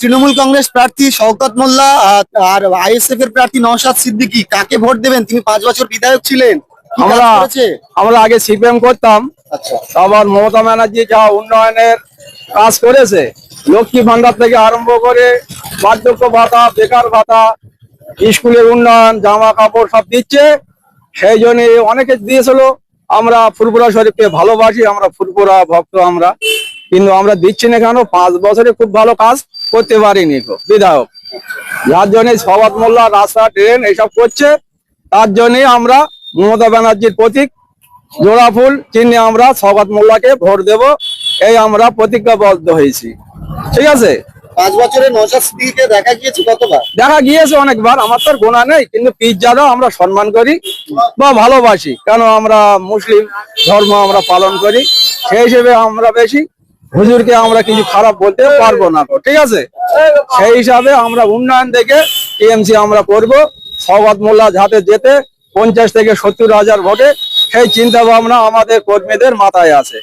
তৃণমূল কংগ্রেস প্রার্থী শওকত মোল্লা আর আইএসএফ এর প্রার্থী নওশাদ সিদ্দিকী, কাকে ভোট দেবেন? তিনি 5 বছর বিধায়ক ছিলেন। কি কাজ আমরা করেছে? আমরা আগে সিপিএম করতাম। আচ্ছা, আবার মমতা ব্যানার্জি যা উন্নয়নের কাজ করেছে, লক্ষ্মী ভান্ডার থেকে আরম্ভ করে বার্ধক্য ভাতা, বেকার ভাতা, স্কুলের উন্নয়ন, জামা কাপড় সব দিচ্ছে। সেই জন্য অনেকে দিয়েছিল। আমরা ফুরফুরা শরীফকে ভালোবাসি, আমরা ফুরফুরা ভক্ত আমরা, কিন্তু আমরা দিচ্ছি না কেন? 5 বছরে খুব ভালো কাজ করতে পারিনি তো বিধায়ক, যার জন্য শওকত মোল্লা রাস্তা, ট্রেন এইসব করছে। তার জন্যই আমরা মমতা ব্যানার্জির প্রতীক জোড়া ফুল চিহ্নে আমরা শওকত মোল্লাকে ভোট দেব, এই আমরা প্রতিজ্ঞাবদ্ধ হয়েছি। ঠিক আছে, 5 বছরে নওশাদ সিদ্দিকীকে দেখা গিয়েছে কতবার? দেখা গিয়েছে অনেকবার, আমার তো আর গোনা নেই, কিন্তু পিজ্জাদা আমরা সম্মান করি বা ভালোবাসি, কেন আমরা মুসলিম ধর্ম আমরা পালন করি, সেই হিসেবে আমরা বেশি হুজুরকে আমরা কিছু খারাপ বলতে পারবো না। ঠিক আছে, সেই হিসাবে আমরা উন্নয়ন দেখে টিএমসি আমরা করব। শওকত মোল্লা যাতে যেতে 50 থেকে 70 হাজার ভোটে, সেই চিন্তা ভাবনা আমাদের কর্মীদের মাথায় আছে।